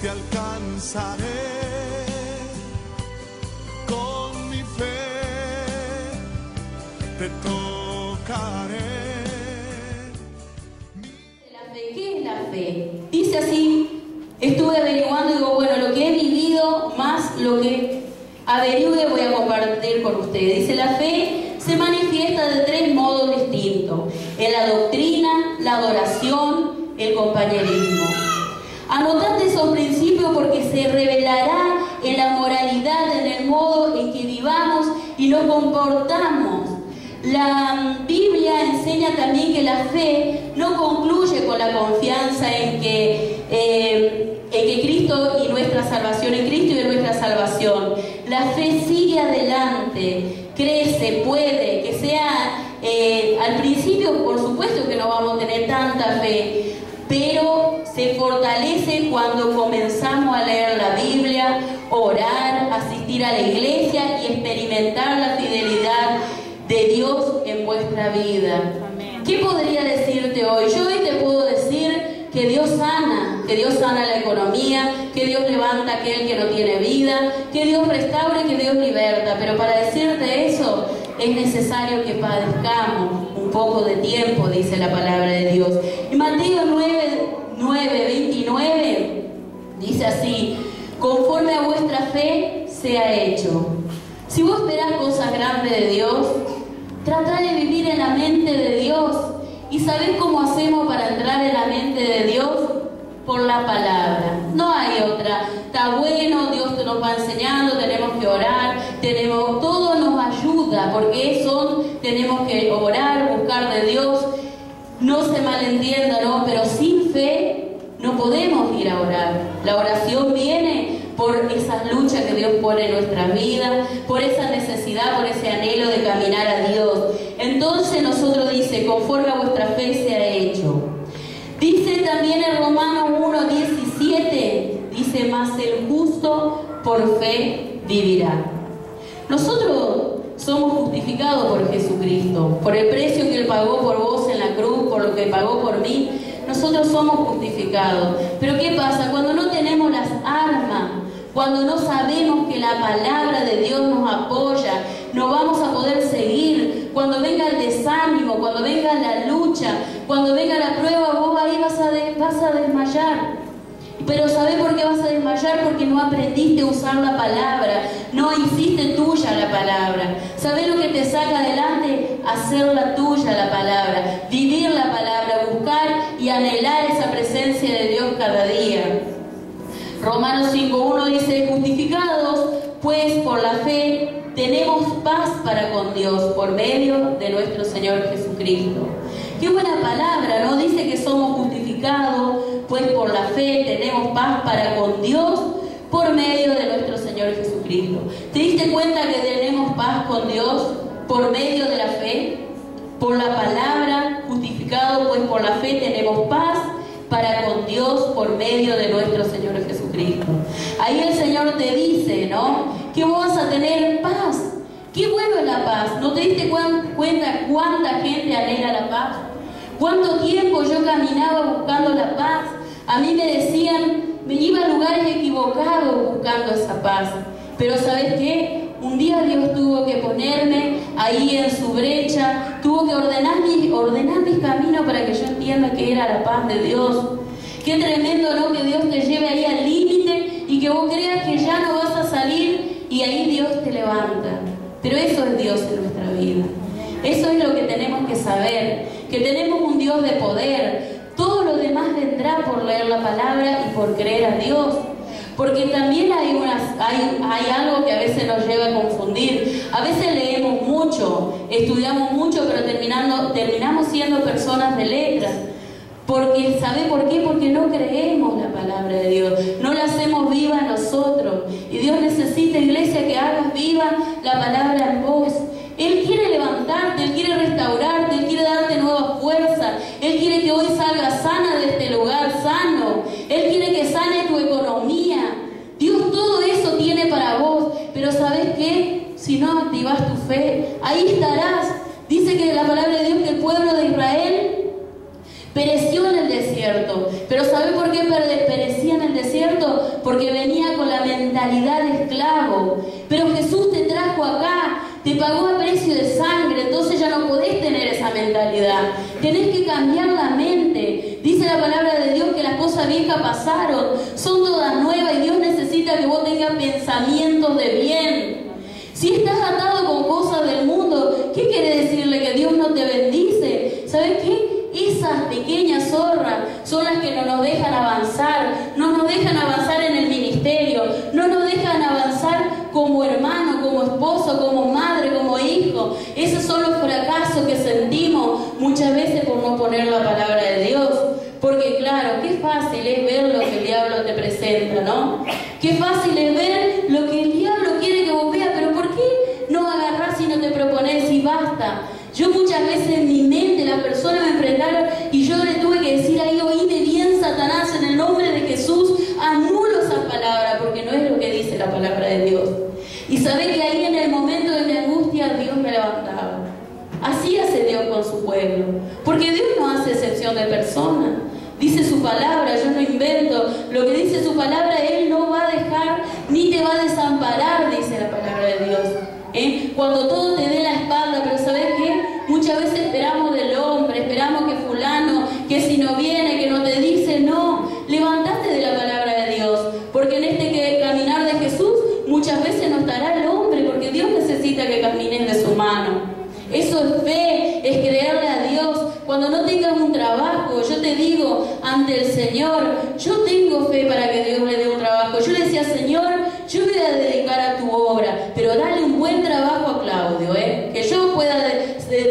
te alcanzaré. Con mi fe te tocaré. La fe, ¿qué es la fe? Dice así, estuve averiguando y digo, bueno, lo que he vivido más lo que averigüe voy a compartir con ustedes. Dice, la fe se manifiesta de 3 modos distintos: en la doctrina, la adoración, el compañerismo. Anotate esos principios porque se revelará en la moralidad, en el modo en que vivamos y nos comportamos. La Biblia enseña también que la fe no concluye con la confianza en que Cristo y nuestra salvación, en Cristo y en nuestra salvación. La fe sigue adelante, crece, puede, que sea, al principio por supuesto que no vamos a tener tanta fe, pero se fortalece cuando comenzamos a leer la Biblia, orar, asistir a la iglesia y experimentar la fidelidad de Dios en vuestra vida. Amén. ¿Qué podría decirte hoy? Yo hoy te puedo decir que Dios sana la economía, que Dios levanta a aquel que no tiene vida, que Dios restaura y que Dios liberta, pero para decirte eso es necesario que padezcamos un poco de tiempo, dice la palabra de Dios. En Mateo 9:29 dice así: conforme a vuestra fe sea hecho. Si vos esperás cosas grandes de Dios, tratá de vivir en la mente de Dios. ¿Y sabés cómo hacemos para entrar en la mente de Dios? Por la palabra. No hay otra. Está bueno, Dios te nos va enseñando, tenemos que orar, todo nos ayuda, porque tenemos que orar, buscar de Dios. No se malentienda, ¿no? Pero sin fe no podemos ir a orar. La oración viene por esas luchas que Dios pone en nuestras vidas, por esa necesidad, por ese anhelo de caminar a Dios. Entonces nosotros dice, conforme a vuestra fe sea hecho. Dice también en Romanos 1:17, dice, mas el justo por fe vivirá. Nosotros somos justificados por Jesucristo, por el precio que Él pagó por vos en la cruz, por lo que pagó por mí. Nosotros somos justificados. Pero ¿qué pasa? Cuando no tenemos las armas, cuando no sabemos que la palabra de Dios nos apoya, no vamos a poder seguir. Cuando venga el desánimo, cuando venga la lucha, cuando venga la prueba, vos ahí vas a desmayar. Pero ¿sabés por qué vas a desmayar? Porque no aprendiste a usar la palabra, no hiciste tuya la palabra. ¿Sabés lo que te saca adelante? Hacerla tuya la palabra, vivir la palabra, buscar y anhelar esa presencia de Dios cada día. Romanos 5:1 dice, justificados pues por la fe tenemos paz para con Dios por medio de nuestro Señor Jesucristo. Qué buena palabra, ¿no? Dice que somos justificados pues por la fe tenemos paz para con Dios por medio de nuestro Señor Jesucristo. ¿Te diste cuenta que tenemos paz con Dios por medio de la fe? Por la palabra, justificado pues por la fe tenemos paz para con Dios por medio de nuestro Señor Jesucristo. Ahí el Señor te dice, ¿no? Que vos vas a tener paz. Qué bueno es la paz. ¿No te diste cuenta cuánta gente anhela la paz? ¿Cuánto tiempo yo caminaba buscando la paz? A mí me decían, me iba a lugares equivocados buscando esa paz. Pero ¿sabes qué? Un día Dios tuvo que ponerme ahí en su brecha, tuvo que ordenar mis caminos para que yo entienda que era la paz de Dios. Qué tremendo, ¿no? Que Dios te lleve ahí al límite y que vos creas que ya no vas a salir y ahí Dios te levanta. Pero eso es Dios en nuestra vida. Eso es lo que tenemos que saber, que tenemos un Dios de poder. Todo lo demás vendrá por leer la palabra y por creer a Dios. Porque también hay algo que a veces nos lleva a confundir. A veces leemos mucho, estudiamos mucho, pero terminamos siendo personas de letras. Porque, ¿sabe por qué? Porque no creemos la palabra de Dios, no la hacemos viva nosotros. Y Dios necesita, iglesia, que hagas viva la palabra en vos. Él quiere levantarte, Él quiere restaurarte, Él quiere darte nueva fuerza. Él quiere que hoy salgas sana de este lugar, sano. Él quiere que sane tu economía. Dios todo eso tiene para vos. Pero ¿sabes qué? Si no activas tu fe, ahí estarás. Dice que la palabra de Dios que el pueblo de Israel Pereció en el desierto. Pero ¿sabe por qué perecía en el desierto? Porque venía con la mentalidad de esclavo. Pero Jesús te trajo acá, te pagó a precio de sangre, entonces ya no podés tener esa mentalidad. Tenés que cambiar la mente. Dice la palabra de Dios que las cosas viejas pasaron, son todas nuevas y Dios necesita que vos tengas pensamientos de bien. Si estás atado con cosas del mundo, ¿qué quiere decirle? ¿Que Dios no te bendice? ¿Sabes qué? Esas pequeñas zorras son las que no nos dejan avanzar, no nos dejan avanzar en el ministerio, no nos dejan avanzar como hermano, como esposo, como madre, como hijo. Esos son los fracasos que sentimos muchas veces por no poner la palabra de Dios. Porque claro, qué fácil es ver lo que el diablo te presenta, ¿no? Qué fácil es ver lo que el diablo quiere que vos veas, pero ¿por qué no agarrás y no te propones y basta? Yo muchas veces en mi mente las personas me enfrentaron y yo le tuve que decir ahí, oíme bien, Satanás, en el nombre de Jesús, anulo esa palabra, porque no es lo que dice la palabra de Dios. Y sabés que ahí en el momento de mi angustia Dios me levantaba. Así hace Dios con su pueblo, porque Dios no hace excepción de personas. Dice su palabra, yo no invento, lo que dice su palabra, Él no va a dejar ni te va a desamparar, dice la palabra de Dios. Cuando todo te dé la espalda, pero ¿sabes qué? Muchas veces esperamos del hombre, esperamos que fulano, que si no viene, que no te dice, no, levantate de la palabra de Dios, porque en este caminar de Jesús muchas veces no estará el hombre, porque Dios necesita que camines de su mano. Eso es fe, es creerle a Dios. Cuando no tengas un trabajo, yo te digo ante el Señor, yo tengo fe para que Dios le dé un trabajo. Yo le decía, Señor, yo me voy a dedicar a tu obra, pero dale un buen trabajo a Claudio, que yo pueda,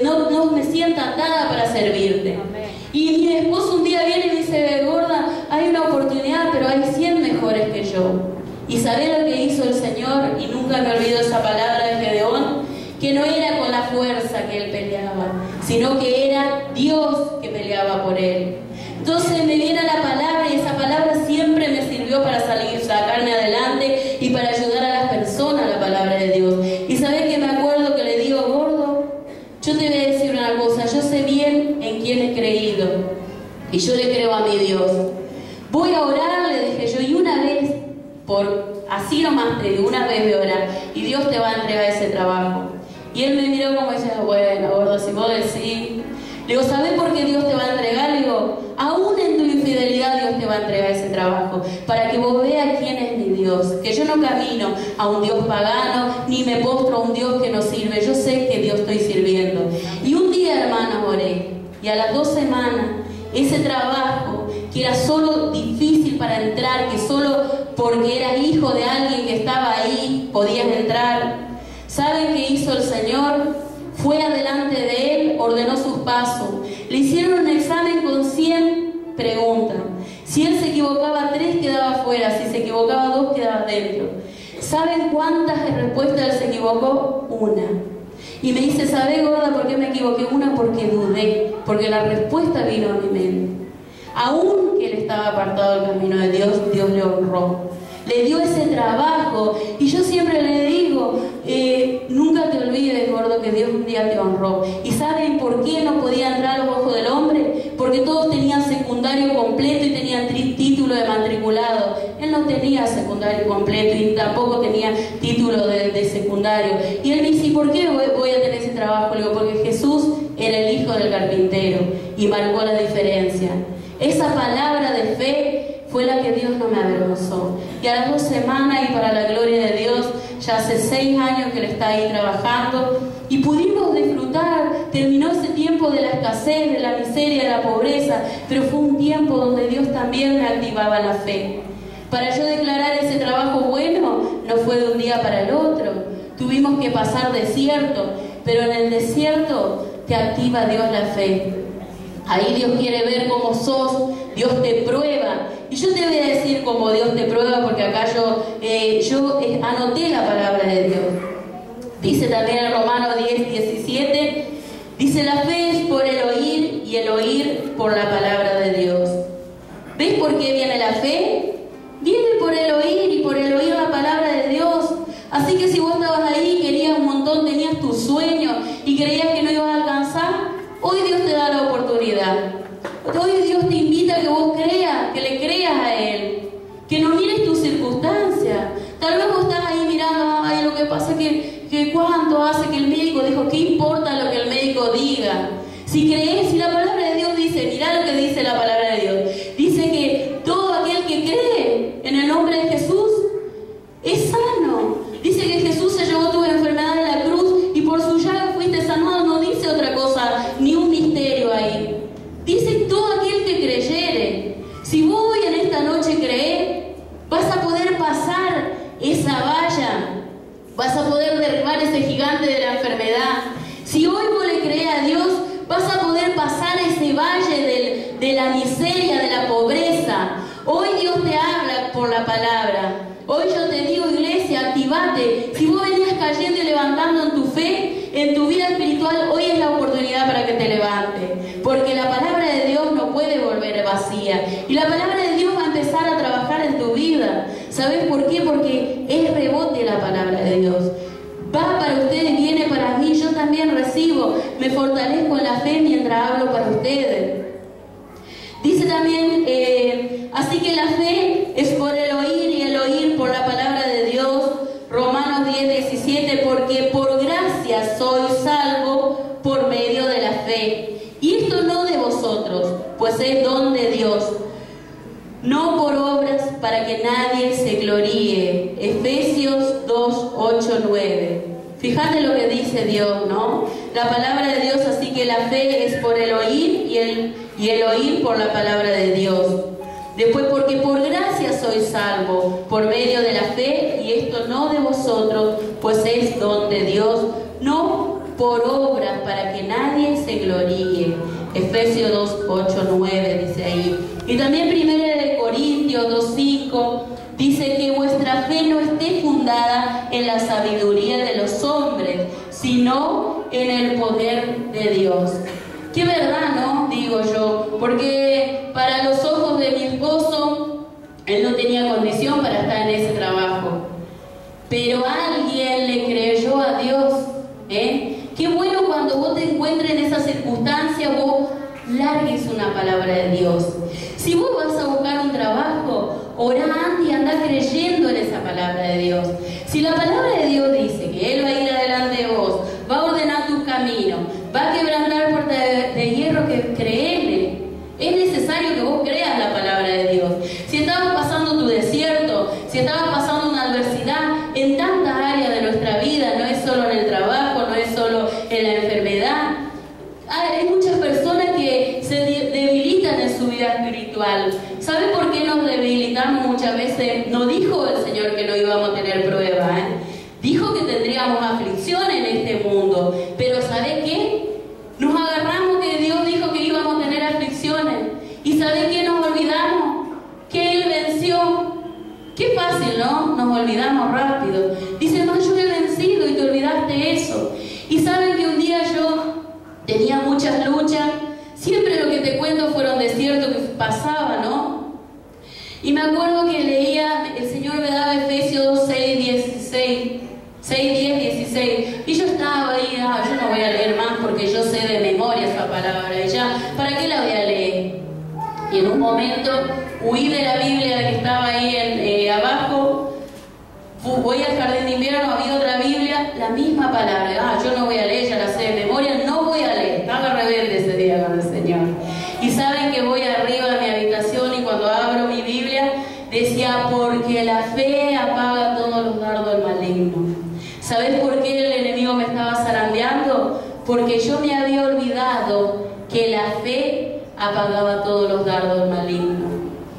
no me sienta atada para servirte. Amén. Y mi esposo un día viene y me dice, gorda, hay una oportunidad, pero hay 100 mejores que yo. Y ¿sabés lo que hizo el Señor? Y nunca me olvido esa palabra de Gedeón, que no era con la fuerza que él peleaba, sino que era Dios que peleaba por él. Entonces me viene la palabra y esa palabra siempre me sirvió para sacarme adelante y para ayudar a las personas, la palabra de Dios. Y sabés que me acuerdo que le digo, gordo, yo te voy a decir una cosa, yo sé bien en quién he creído y yo le creo a mi Dios. Voy a orar, le dije yo, y una vez, así nomás te digo, una vez voy a orar y Dios te va a entregar ese trabajo. Y él me miró como diciendo, bueno, gordo, si vos decís. Le digo, ¿sabés por qué Dios te va a entregar? Le digo, aún en tu infidelidad Dios te va a entregar ese trabajo, para que vos veas quién es mi Dios, que yo no camino a un Dios pagano, ni me postro a un Dios que no sirve, yo sé que Dios estoy sirviendo. Y un día, hermanos, oré, y a las 2 semanas, ese trabajo, que era solo difícil para entrar, que solo porque eras hijo de alguien que estaba ahí, podías entrar. ¿Saben qué hizo el Señor? Fue adelante de él, ordenó sus pasos. Le hicieron un examen con 100 preguntas. Si él se equivocaba 3, quedaba fuera. Si se equivocaba 2, quedaba dentro. ¿Saben cuántas respuestas él se equivocó? 1. Y me dice, ¿sabés, gorda, por qué me equivoqué? 1, porque dudé. Porque la respuesta vino a mi mente. Aún que él estaba apartado del camino de Dios, Dios le honró. Le dio ese trabajo. Y yo siempre le digo, nunca te olvides, gordo, que Dios un día te honró. ¿Y saben por qué no podía entrar a los ojos del hombre? Porque todos tenían secundario completo y tenían título de matriculado. Él no tenía secundario completo y tampoco tenía título de secundario. Y él me dice, ¿y por qué voy a tener ese trabajo? Le digo, porque Jesús era el hijo del carpintero y marcó la diferencia. Esa palabra de fe fue la que Dios no me avergonzó. Y a las 2 semanas, y para la gloria de Dios, ya hace 6 años que Él está ahí trabajando, y pudimos disfrutar. Terminó ese tiempo de la escasez, de la miseria, de la pobreza, pero fue un tiempo donde Dios también me activaba la fe. Para yo declarar ese trabajo bueno, no fue de un día para el otro. Tuvimos que pasar desierto, pero en el desierto te activa Dios la fe. Ahí Dios quiere ver cómo sos, Dios te prueba. Y yo te voy a decir cómo Dios te prueba, porque acá yo anoté la palabra de Dios. Dice también en Romanos 10:17, dice, la fe es por el oír y el oír por la palabra de Dios. ¿Ves por qué viene la fe? Viene por el oír y por el oír la palabra de Dios. Así que si vos estabas ahí, querías un montón, tenías tus sueños y creías que no ibas a alcanzar, hoy Dios te da la oportunidad. Hoy Dios te invita a que vos creas, que le creas a Él, que no mires tus circunstancias. Tal vez vos estás ahí mirando, ay, lo que pasa es que cuánto hace que el médico dijo, ¿qué importa lo que el médico diga? Si crees, si la palabra de Dios dice, mirá lo que dice la palabra de Dios, dice que todo aquel que cree en el nombre de Jesús es sano. Dice que Jesús se llevó tu enfermedad en la cruz y por su llaga fuiste sanado. No dice otra cosa, ni un misterio ahí. Dice todo aquel que creyere. Si vos hoy en esta noche crees, vas a poder pasar esa valla, vas a poder derribar ese gigante de la enfermedad. Si hoy vos le crees a Dios, vas a poder pasar ese valle de la miseria, de la pobreza. Hoy Dios te habla por la palabra. Hoy yo te digo, iglesia, activate. Si vos venías cayendo y levantando en tu fe, en tu vida espiritual, hoy es la oportunidad para que te levantes. Porque la palabra de Dios no puede volver vacía. Y la palabra de Dios va a empezar a trabajar en tu vida. ¿Sabes por qué? Porque es rebote la palabra de Dios. Va para ustedes, viene para mí, yo también recibo. Me fortalezco en la fe mientras hablo para ustedes. Dice también, así que la fe es por el oír y el oír por la palabra de Dios. Romanos 10:17, porque por gracia soy salvo por medio de la fe. Y esto no de vosotros, pues es don de Dios, no por obras para que nadie se gloríe. Efesios 2:8-9. Fíjate lo que dice Dios, ¿no? La palabra de Dios, así que la fe es por el oír y el oír por la palabra de Dios. Después, porque por gracia sois salvo por medio de la fe, y esto no de vosotros, pues es don de Dios, no por obras para que nadie se gloríe. Efesios 2:8-9 dice ahí. Y también 1 Corintios 2:5 dice que vuestra fe no esté fundada en la sabiduría de los hombres, sino en el poder de Dios. Qué verdad, ¿no? Digo yo, porque para los ojos de mi esposo, él no tenía condición para estar en ese trabajo, pero alguien le creyó a Dios, ¿eh? Qué bueno cuando vos te encuentres en esa circunstancia, vos largues una palabra de Dios. Si vos vas a buscar un trabajo, orá antes y andá creyendo en esa palabra de Dios. Si la palabra de Dios dice que Él va a ir adelante de vos, va a ordenar tus caminos, va a quebrantar puertas de hierro, que créeme. Es necesario que vos creas la palabra de Dios. Si estabas pasando tu desierto, si estabas pasando una adversidad en tantas áreas de nuestra vida, no es solo en el trabajo, no es solo en la enfermedad. Hay muchas personas que se debilitan en su vida espiritual. ¿Sabe por qué nos debilitamos muchas veces? No dijo el Señor que no íbamos a tener pruebas, ¿eh? Dijo que tendríamos aflicción en este mundo. Pero ¿sabe qué? Nos agarramos que Dios dijo que íbamos a tener aflicciones. ¿Y sabe qué? Nos olvidamos que Él venció. Qué fácil, ¿no? Nos olvidamos rápido. Dice, no, yo he vencido, y te olvidaste eso. Y saben que un día yo tenía muchas luchas. Siempre lo que te cuento fueron desiertos que pasaba, ¿no? Y me acuerdo que leía, el Señor me daba Efesios 6:10, 16. Y yo estaba ahí, yo no voy a leer más porque yo sé de memoria esa palabra. Y ya, ¿para qué la voy a leer? Y en un momento huí de la Biblia que estaba ahí abajo. Voy al jardín de invierno, había otra Biblia, la misma palabra. Yo no voy a leer, ya la sé de memoria, no voy a leer. Estaba rebelde ese día con el Señor. Y saben que voy arriba de mi habitación y cuando abro mi Biblia decía, porque la fe apaga todos los dardos del maligno. ¿Sabes por qué el enemigo me estaba zarandeando? Porque yo me había olvidado que la fe apagaba todos los dardos del maligno.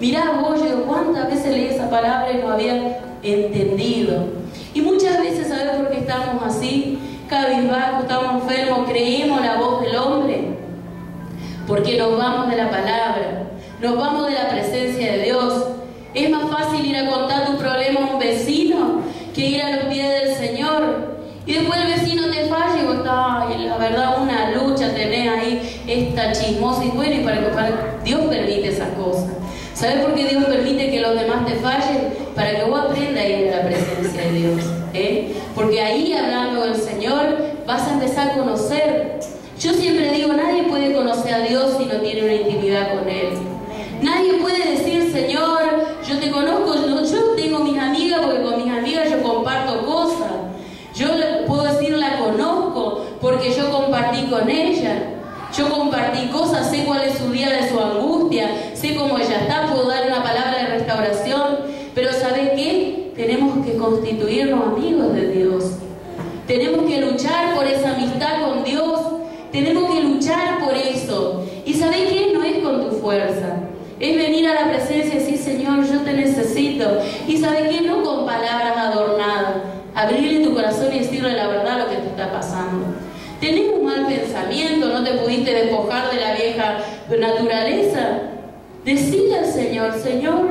Mirá vos, yo cuántas veces leí esa palabra y no había entendido. Y muchas veces, ¿sabes por qué estamos así? Cabizbajo, estamos enfermos, creemos la voz del hombre. Porque nos vamos de la palabra, nos vamos de la presencia de Dios. Es más fácil ir a contar tu problema a un vecino que ir a los pies del Señor. Y después el vecino te falla y vos estás, la verdad, una lucha tenés ahí, esta chismosa. Y bueno, y para Dios permite esas cosas. ¿Sabes por qué Dios permite que los demás te fallen? Para que vos aprendas a ir a la presencia de Dios, ¿eh? Porque ahí, hablando del Señor, vas a empezar a conocer. Yo siempre digo, nadie puede conocer a Dios si no tiene una intimidad con Él. Nadie puede decir, Señor, yo te conozco, yo tengo mis amigas porque con mis amigas yo comparto cosas. Yo puedo decir, la conozco porque yo compartí con ella. Yo compartí cosas, sé cuál es su día de su angustia, sé cómo ella está, puedo dar una palabra de restauración. Pero ¿sabes qué? Tenemos que constituirnos amigos de Dios. Tenemos que luchar por esa amistad con Dios. Tenemos que luchar por eso. ¿Y sabes qué? No es con tu fuerza. Es venir a la presencia y decir, Señor, yo te necesito. Y ¿sabes qué? No con palabras adornadas. Abrirle tu corazón y decirle la verdad lo que te está pasando. ¿Tenés un mal pensamiento? ¿No te pudiste despojar de la vieja naturaleza? Decile al Señor, Señor,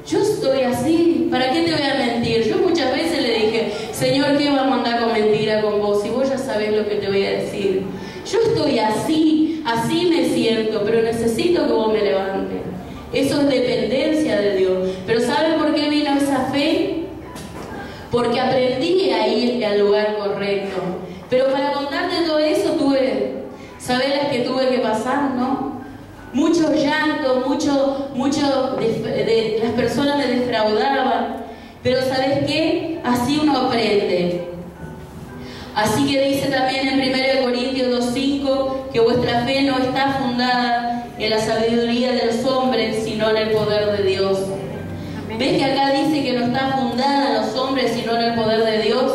yo estoy así, ¿para qué te voy a mentir? Yo muchas veces le dije, Señor, ¿qué vamos a andar con mentira con vos? Si vos ya sabés lo que te voy a decir. Yo estoy así, así me siento, pero necesito que vos me levantes. Eso es dependencia de Dios. Pero ¿saben por qué vino esa fe? Porque aprendí a ir al lugar correcto. Pero para contarte todo eso ¿sabés las que tuve que pasar, no? Muchos llantos, las personas me defraudaban. Pero ¿sabes qué? Así uno aprende. Así que dice también en 1 Corintios 2:5 que vuestra fe no está fundada en la sabiduría de los hombres, sino en el poder de Dios. ¿Ves que acá dice que no está fundada en los hombres, sino en el poder de Dios?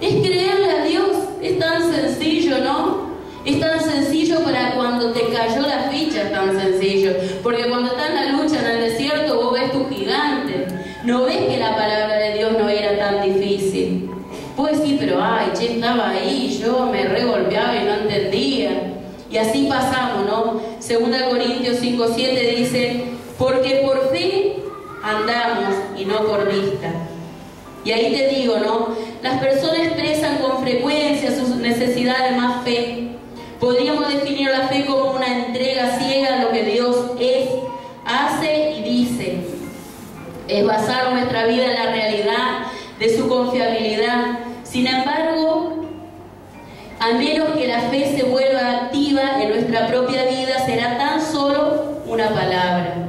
Es creerle a Dios. Es tan sencillo, ¿no? Es tan sencillo para cuando te cayó la ficha, es tan sencillo. Porque cuando estás en la lucha, en el desierto, vos ves tu gigante. No ves que la palabra de Dios no era tan difícil. Puedes decir, pero ay, che, estaba ahí, yo me regolpeaba y no entendía. Y así pasamos, ¿no? 2 Corintios 5:7 dice, porque por fe andamos y no por vista. Y ahí te digo, ¿no? Las personas expresan con frecuencia sus necesidades de más fe. Podríamos definir la fe como una entrega ciega a lo que Dios es, hace y dice. Es basar nuestra vida en la realidad de su confiabilidad. Sin embargo, a menos que la fe se vuelva activa en nuestra propia vida, será tan solo una palabra.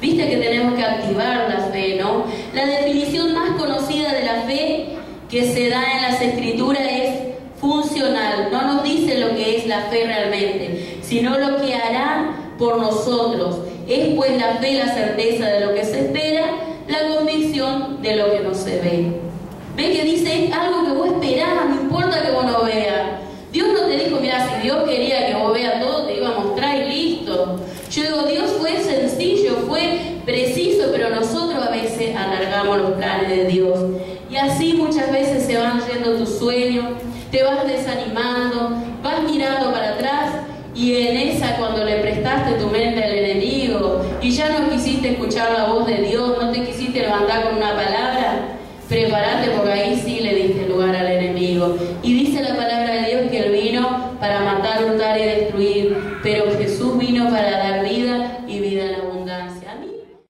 Viste que tenemos que activar la fe, ¿no? La definición más conocida de la fe que se da en las Escrituras es funcional. No nos dice lo que es la fe realmente, sino lo que hará por nosotros. Es pues la fe la certeza de lo que se espera, la convicción de lo que no se ve. ¿Ves que dice algo que vos esperás? No importa que vos no veas. Dios no te dijo, mira, si Dios quería que vos veas todo, te iba a mostrar y listo. Yo digo, Dios fue sencillo, fue preciso, pero nosotros a veces alargamos los planes de Dios. Y así muchas veces se van yendo tus sueños, te vas desanimando, vas mirando para atrás y en esa cuando le prestaste tu mente al enemigo y ya no quisiste escuchar la voz de Dios, no te quisiste levantar con una palabra, prepárate porque ahí sí le diste lugar al enemigo. Y dice la palabra